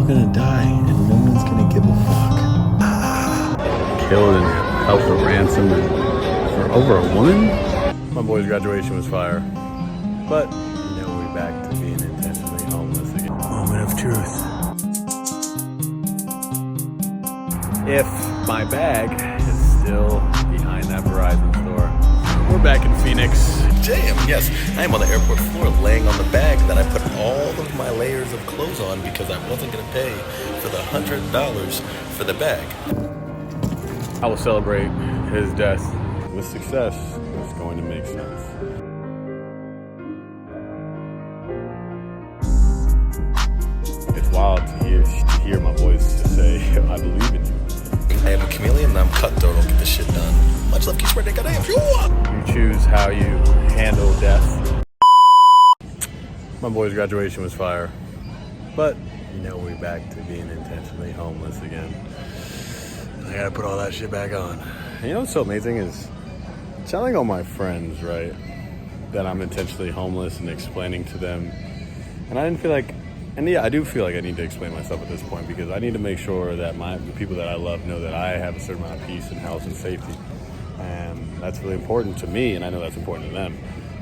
gonna die, and no one's gonna give a fuck. Killed and held for ransom for over a woman? My boy's graduation was fire. But now we're back to being intentionally homeless again. Moment of truth. If my bag is still behind that Verizon store, we're back in Phoenix. Damn, yes, I am on the airport floor laying on the bag that I put all of my layers of clothes on because I wasn't going to pay for the $100 for the bag. I will celebrate his death with success. It's going to make sense. It's wild to hear my voice just say, I believe in you. I am a chameleon and I'm cutthroat. I'll get this shit done. Much love, keep spreading. Goddamn. You choose how you handle death. My boy's graduation was fire. But we're back to being intentionally homeless again. I gotta put all that shit back on. You know what's so amazing is telling all my friends, right, that I'm intentionally homeless and explaining to them. And I didn't feel like, and yeah, I do feel like I need to explain myself at this point because I need to make sure that the people that I love know that I have a certain amount of peace and health and safety. And that's really important to me, and I know that's important to them.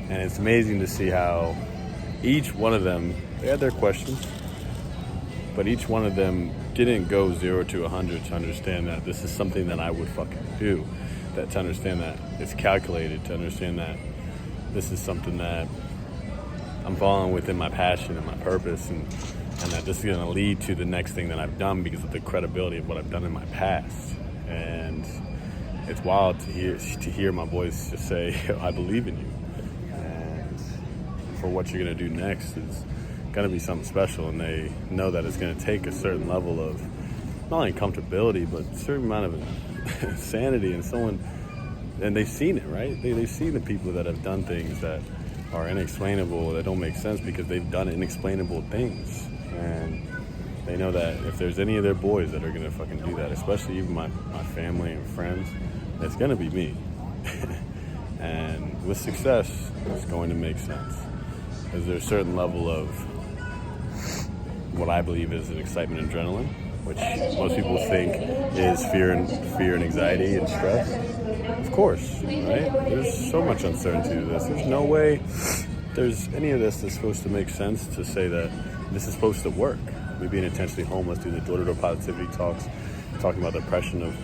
And it's amazing to see how each one of them, they had their questions, but each one of them didn't go 0 to 100 to understand that this is something that I would fucking do. That to understand that it's calculated, to understand that this is something that I'm following within my passion and my purpose, and that this is going to lead to the next thing that I've done because of the credibility of what I've done in my past. And it's wild to hear my voice just say, I believe in you. And for what you're going to do next is going to be something special, and they know that it's going to take a certain level of not only comfortability, but a certain amount of sanity and they've seen it, right? They've seen the people that have done things that are inexplainable, that don't make sense because they've done inexplainable things. And they know that if there's any of their boys that are going to fucking do that, especially even my family and friends, it's going to be me. And with success, it's going to make sense. Because there's a certain level of what I believe is an excitement and adrenaline, which most people think is fear and anxiety and stress. Of course, right? There's so much uncertainty to this. There's no way there's any of this that's supposed to make sense to say that this is supposed to work. Me being intentionally homeless, doing the door-to-door positivity talks, talking about the oppression of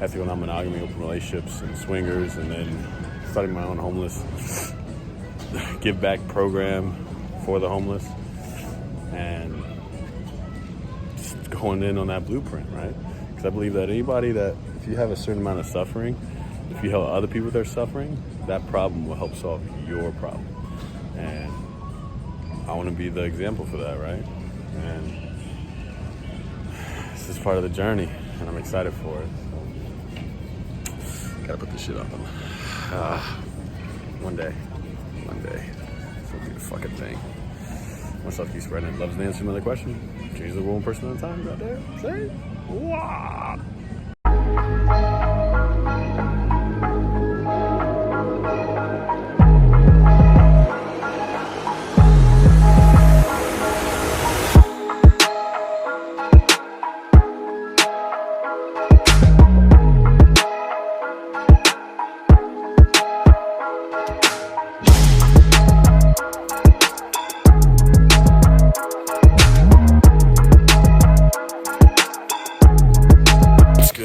ethical non-monogamy, open relationships, and swingers, and then starting my own homeless give back program for the homeless, and just going in on that blueprint, right? Because I believe that anybody that, if you have a certain amount of suffering, if you help other people with their suffering, that problem will help solve your problem. And I want to be the example for that, right? And this is part of the journey, and I'm excited for it. Gotta put this shit on. One day. This will be the fucking thing. Myself keep spreading. Loves to answer another question. Change the world one person at a time. Out there. Say, wow.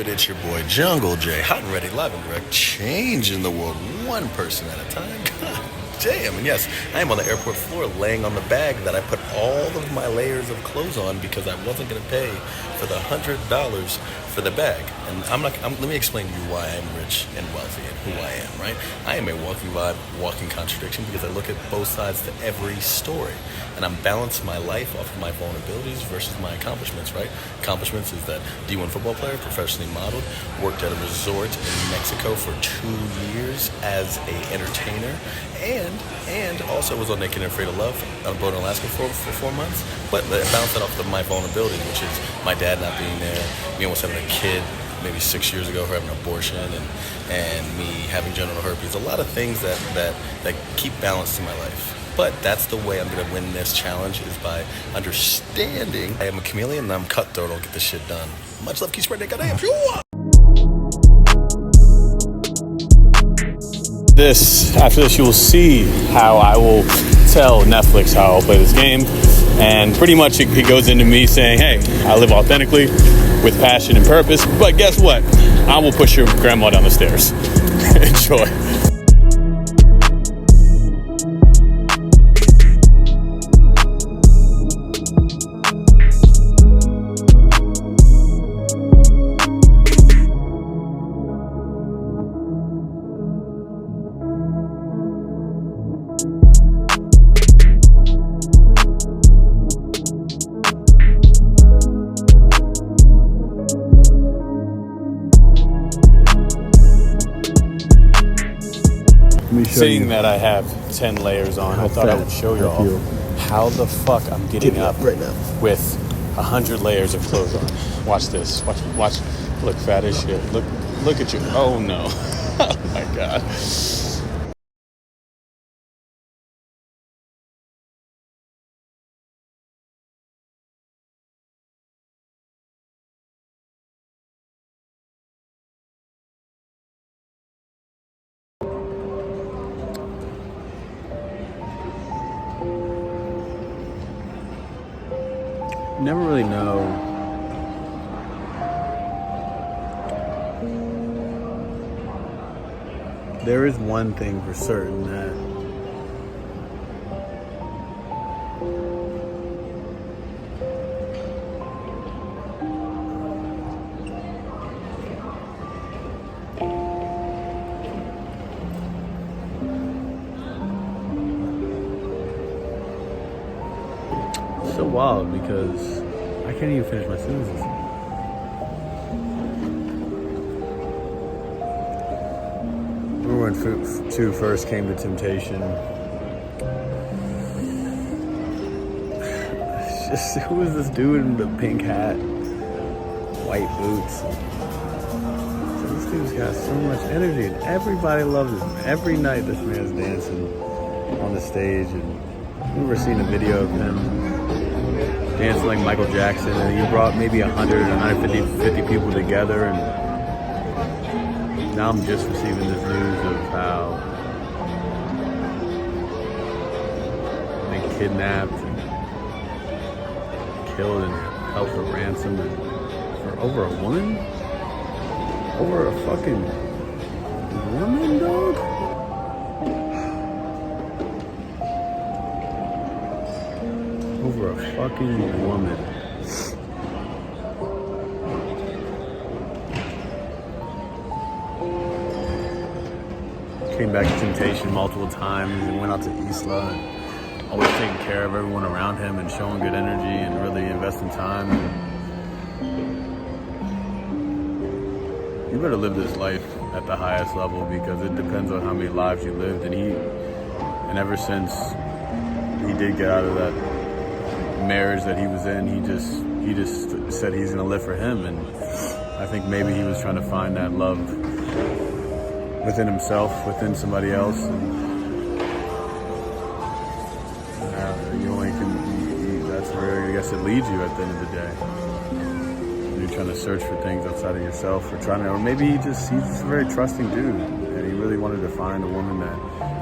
It's your boy Jungle J, hot and ready, live and direct, changing the world one person at a time. God damn. And yes, I am on the airport floor laying on the bag that I put all of my layers of clothes on because I wasn't going to pay for the $100 for the bag. And let me explain to you why I'm rich and wealthy and who I am, right? I am a walking vibe, walking contradiction because I look at both sides to every story. And I'm balancing my life off of my vulnerabilities versus my accomplishments, right? Accomplishments is that D1 football player, professionally modeled, worked at a resort in Mexico for 2 years as a entertainer, and also was on Naked and Afraid of Love on a boat in Alaska for 4 months. But I bounced that off of my vulnerability, which is my dad not being there, me almost having a kid maybe 6 years ago, her having an abortion, and me having genital herpes. A lot of things that keep balance in my life. But that's the way I'm going to win this challenge, is by understanding I am a chameleon and I'm cutthroat. I'll get this shit done. Much love, keep spreading it. Goddamn, sure. After this, you will see how I will tell Netflix how I'll play this game. And pretty much it goes into me saying, hey, I live authentically with passion and purpose. But guess what? I will push your grandma down the stairs. Enjoy. Seeing that I have 10 layers on, I thought I would show you all how the fuck I'm getting up right now with 100 layers of clothes on. Watch this. Watch. Look, fat as shit. Look at you. Oh no. Oh my god. Never really know there is one thing for certain, that it's so wild because I can't even finish my sentences. Remember when two first came to temptation? It's just, who was this dude in the pink hat, white boots? So this dude's got so much energy and everybody loves him. Every night this man's dancing on the stage, and we were seeing a video of him dancing like Michael Jackson, and he brought maybe 150 people together, and now I'm just receiving this news of how they kidnapped and killed and held for ransom for over a woman? Over a fucking woman, dog? Over a fucking woman. Came back to temptation multiple times and went out to Isla, and always taking care of everyone around him and showing good energy and really investing time. You better live this life at the highest level, because it depends on how many lives you lived. And ever since he did get out of that marriage that he was in, he just said he's gonna live for him. And I think maybe he was trying to find that love within himself, within somebody else. And you only can, that's where I guess it leads you at the end of the day. When you're trying to search for things outside of yourself, or maybe he's a very trusting dude, and he really wanted to find a woman that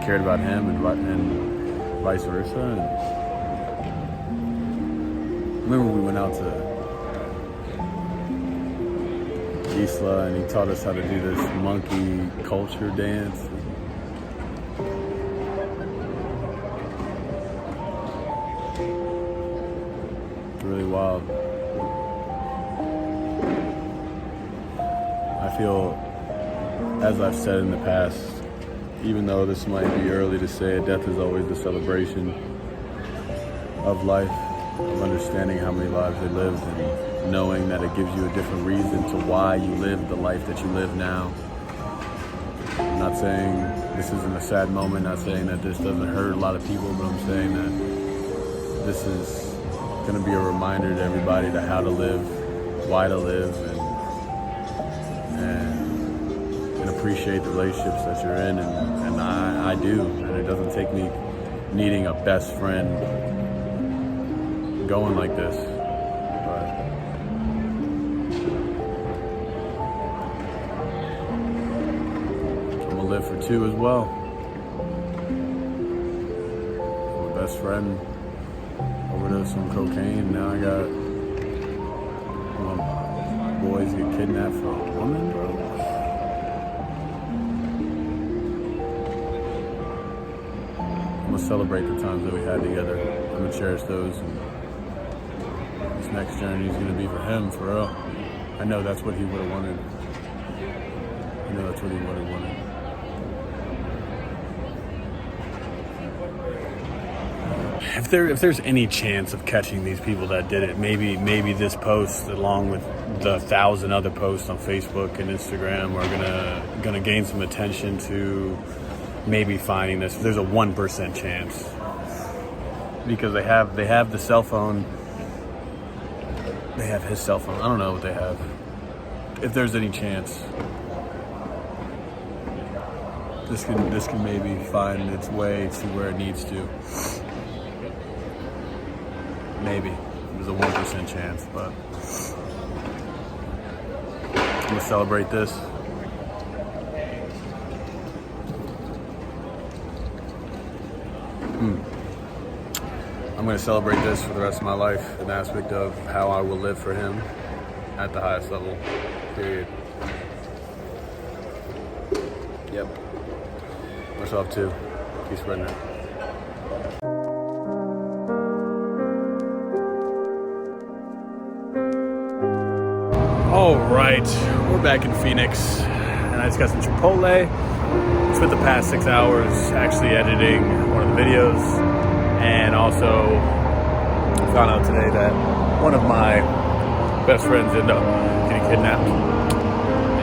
cared about him, and vice versa. And remember we went out to Isla, and he taught us how to do this monkey culture dance. Really wild. I feel, as I've said in the past, even though this might be early to say it, death is always the celebration of life, of understanding how many lives they lived, and knowing that it gives you a different reason to why you live the life that you live now. I'm not saying this isn't a sad moment, not saying that this doesn't hurt a lot of people, but I'm saying that this is going to be a reminder to everybody to how to live, why to live, and appreciate the relationships that you're in, and I do, and it doesn't take me needing a best friend going like this. But I'm gonna live for two as well. My best friend overdosed on cocaine. Now I got boys get kidnapped for a woman, bro. I'm gonna celebrate the times that we had together. I'm gonna cherish those. And this next journey is gonna be for him, for real. I know that's what he would have wanted. I know that's what he would have wanted. If there's any chance of catching these people that did it, maybe this post, along with the 1,000 other posts on Facebook and Instagram, are gonna gain some attention to maybe finding this. There's a 1% chance, because they have the cell phone. They have his cell phone. I don't know what they have. If there's any chance, this can maybe find its way to where it needs to. Maybe there's a 1% chance, but I'm gonna celebrate this. I'm going to celebrate this for the rest of my life, an aspect of how I will live for him at the highest level, period. Yep. Myself too. Keep spreading it. All right, we're back in Phoenix, and I just got some Chipotle. Spent the past 6 hours actually editing one of the videos. And also found out today that one of my best friends ended up getting kidnapped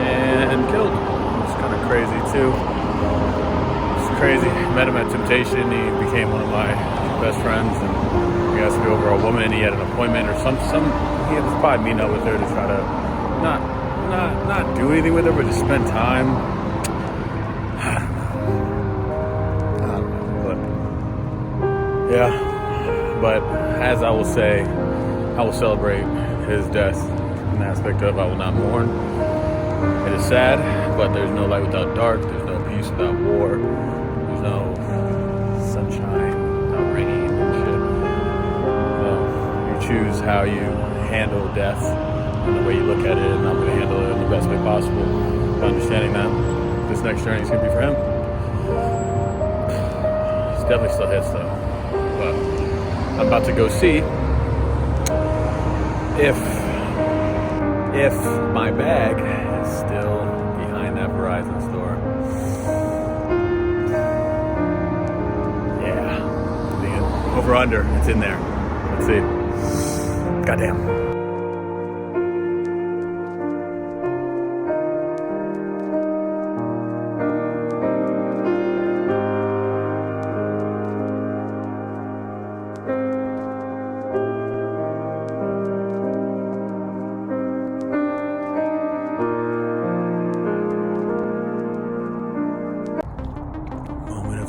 and killed. It's kind of crazy too. It's crazy. Met him at Temptation. He became one of my best friends, and we asked me over a woman. He had an appointment or some. He was probably meeting up with her to try to not do anything with her, but just spend time. Yeah, but as I will say, I will celebrate his death in the aspect of I will not mourn. It is sad, but there's no light without dark. There's no peace without war. There's no sunshine without rain and shit. So you choose how you handle death and the way you look at it, and I'm going to handle it in the best way possible. Understanding that this next journey is going to be for him. It's definitely still hits though. But I'm about to go see if my bag is still behind that Verizon store. Yeah. Over under, it's in there. Let's see. Goddamn.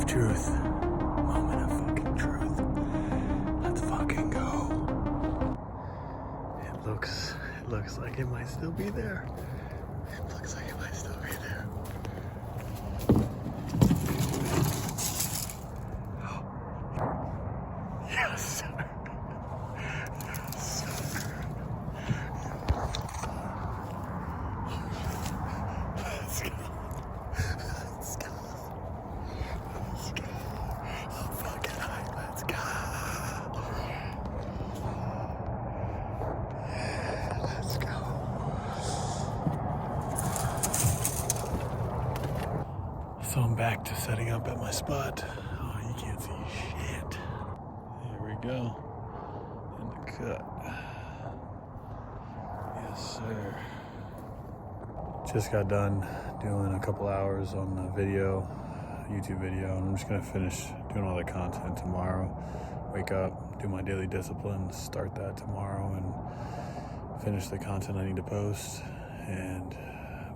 Truth. Moment of fucking truth. Let's fucking go. It looks like it might still be there. It looks like it might still be there. Yes, sir. Yes, sir. Let's go. Let's go. So I'm back to setting up at my spot. Oh, you can't see shit. Here we go. In the cut. Yes, sir. Just got done doing a couple hours on the video, YouTube video, and I'm just gonna finish doing all the content tomorrow. Wake up, do my daily disciplines, start that tomorrow, and finish the content I need to post, and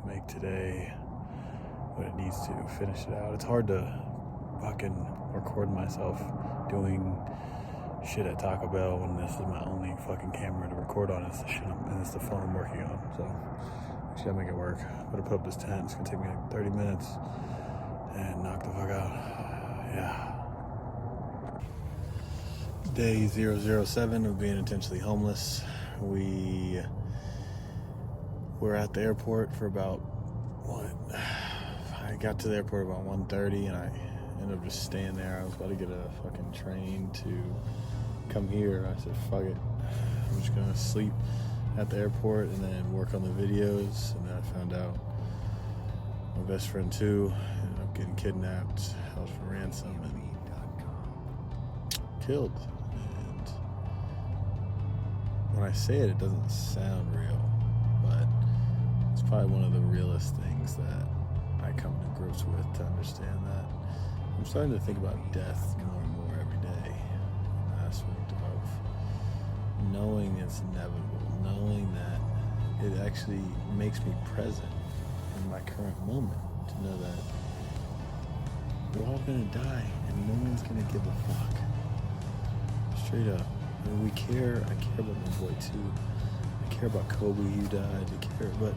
make today what it needs to, finish it out. It's hard to fucking record myself doing shit at Taco Bell when this is my only fucking camera to record on. It's the shit and it's the phone I'm working on. So actually gotta make it work. I'm gonna put up this tent. It's gonna take me like 30 minutes and knock the fuck out. Yeah. Day 007 of being intentionally homeless. We were at the airport for about I got to the airport about 1:30 and I ended up just staying there. I was about to get a fucking train to come here. I said, fuck it. I'm just gonna sleep at the airport and then work on the videos. And then I found out my best friend too ended up getting kidnapped, held for ransom, and killed. And when I say it, it doesn't sound real, but it's probably one of the realest things that I come to grips with to understand that. I'm starting to think about death more and more every day. An aspect of knowing it's inevitable, knowing that it actually makes me present in my current moment, to know that we're all gonna die and no one's gonna give a fuck. Straight up. I mean, I care about my boy too. I care about Kobe who died, I care, but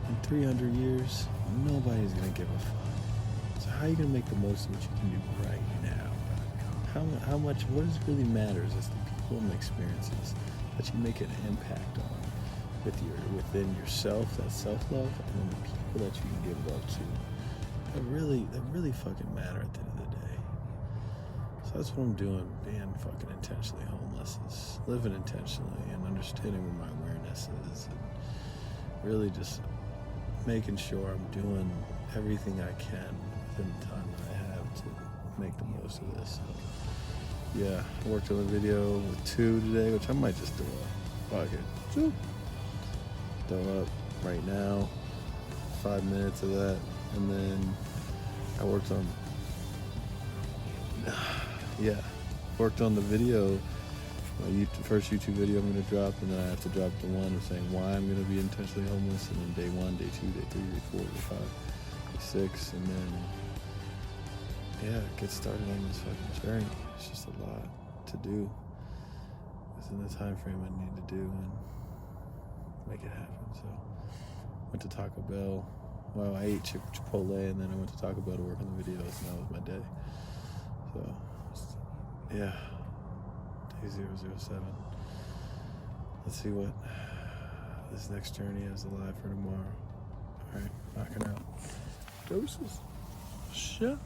in 300 years, nobody's gonna give a fuck. So how are you gonna make the most of what you can do right now? How much, what really matters is the people and the experiences that you make an impact on within yourself, that self-love, and then the people that you can give love to. That really fucking matter at the end of the day. So that's what I'm doing, being fucking intentionally homeless, is living intentionally and understanding where my awareness is, and really just making sure I'm doing everything I can within the time that I have to make the most of this. So, yeah, I worked on a video with 2 today, which I might just do a fuck it. Throw up right now, 5 minutes of that, and then I worked on the video, my first YouTube video I'm going to drop, and then I have to drop the one of saying why I'm going to be intentionally homeless, and then day 1, day 2, day 3, day 4, day 5, day 6, and then get started on this fucking journey. It's just a lot to do within the time frame I need to do and make it happen. So went to Taco Bell. Well, I ate Chipotle, and then I went to Taco Bell to work on the videos, and that was my day. So yeah, day 007. Let's see what this next journey has alive for tomorrow. All right, knocking out. Doses. Shit.